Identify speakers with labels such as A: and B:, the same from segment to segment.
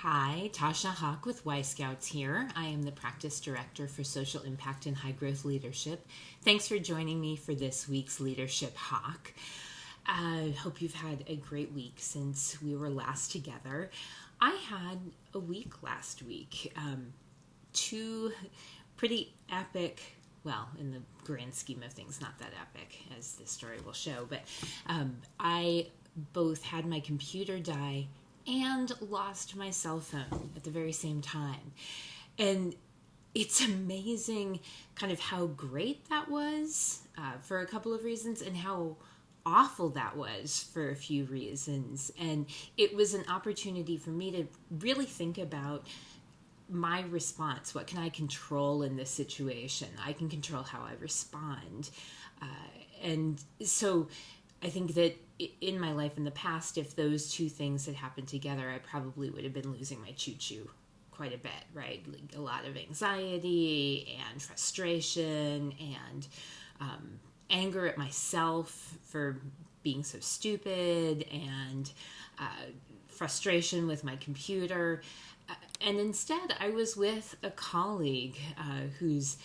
A: Hi, Tasha Hock with Y Scouts here. I am the Practice Director for Social Impact and High Growth Leadership. Thanks for joining me for this week's Leadership Hock. I hope you've had a great week since we were last together. I had a week last week. Two pretty epic, well, in the grand scheme of things, not that epic, as this story will show, but I both had my computer die and lost my cell phone at the very same time. And it's amazing kind of how great that was for a couple of reasons and how awful that was for a few reasons. And it was an opportunity for me to really think about my response. What can I control in this situation? I can control how I respond. And so I think that in my life in the past, if those two things had happened together, I probably would have been losing my choo-choo quite a bit, right? Like a lot of anxiety and frustration and anger at myself for being so stupid and frustration with my computer. And instead, I was with a colleague who's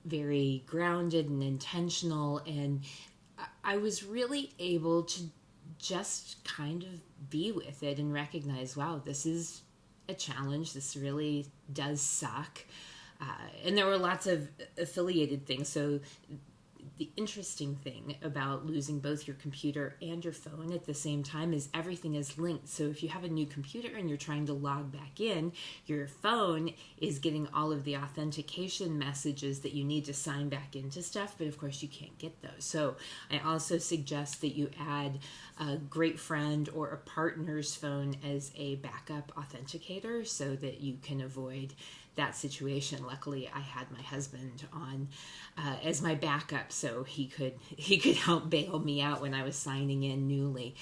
A: very grounded and intentional, and I was really able to just kind of be with it and recognize, wow, this is a challenge. This really does suck. And there were lots of affiliated things. So the interesting thing about losing both your computer and your phone at the same time is everything is linked. So if you have a new computer and you're trying to log back in, your phone is getting all of the authentication messages that you need to sign back into stuff, but of course you can't get those. So I also suggest that you add a great friend or a partner's phone as a backup authenticator so that you can avoid that situation. Luckily, I had my husband on as my backup, so he could help bail me out when I was signing in newly.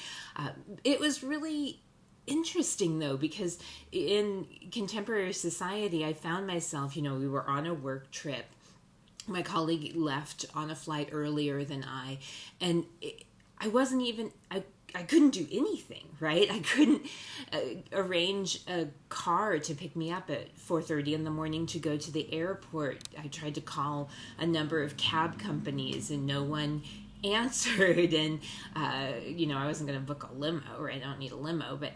A: It was really interesting though, because in contemporary society, I found myself, we were on a work trip. My colleague left on a flight earlier than I, and I couldn't do anything, right? I couldn't arrange a car to pick me up at 4:30 in the morning to go to the airport. I tried to call a number of cab companies and no one answered. And, I wasn't going to book a limo, right? I don't need a limo, but,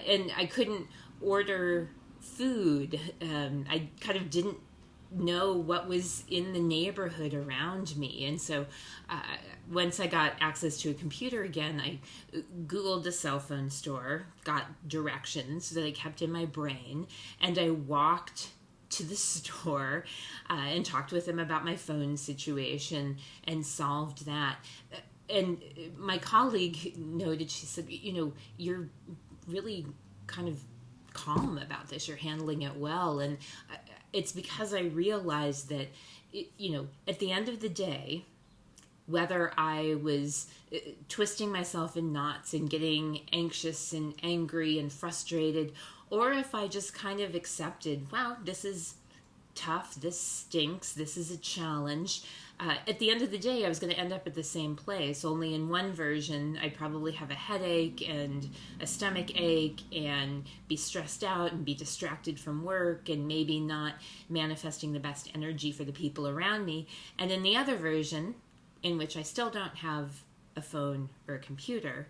A: and I couldn't order food. I kind of didn't know what was in the neighborhood around me. And so once I got access to a computer again, I Googled a cell phone store, got directions that I kept in my brain, and I walked to the store and talked with them about my phone situation and solved that. And my colleague noted, she said, you're really kind of calm about this. You're handling it well. And it's because I realized that, at the end of the day, whether I was twisting myself in knots and getting anxious and angry and frustrated, or if I just kind of accepted, wow, this is tough, this stinks, this is a challenge. At the end of the day, I was going to end up at the same place, only in one version, I'd probably have a headache and a stomach ache and be stressed out and be distracted from work and maybe not manifesting the best energy for the people around me. And in the other version, in which I still don't have a phone or a computer,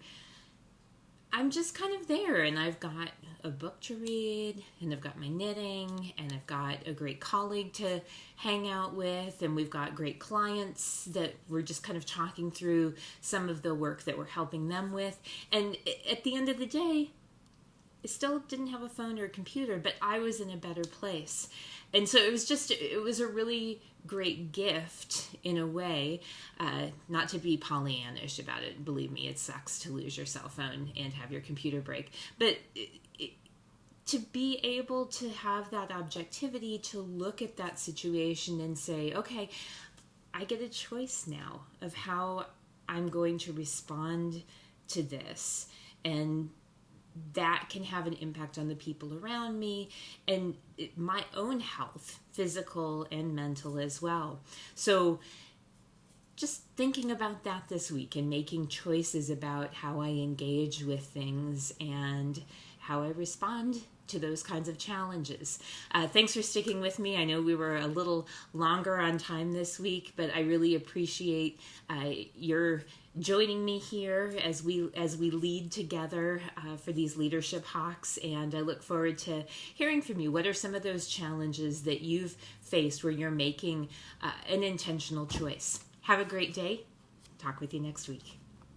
A: I'm just kind of there, and I've got a book to read, and I've got my knitting, and I've got a great colleague to hang out with, and we've got great clients that we're just kind of talking through some of the work that we're helping them with. And at the end of the day, I still didn't have a phone or a computer, but I was in a better place. And so it was a really great gift in a way, not to be Pollyannish about it. Believe me, it sucks to lose your cell phone and have your computer break. But to be able to have that objectivity, to look at that situation and say, okay, I get a choice now of how I'm going to respond to this. And that can have an impact on the people around me and my own health, physical and mental as well. So just thinking about that this week and making choices about how I engage with things and how I respond to those kinds of challenges. Thanks for sticking with me. I know we were a little longer on time this week, but I really appreciate your joining me here as we lead together for these leadership hawks, and I look forward to hearing from you. What are some of those challenges that you've faced where you're making an intentional choice? Have a great day. Talk with you next week.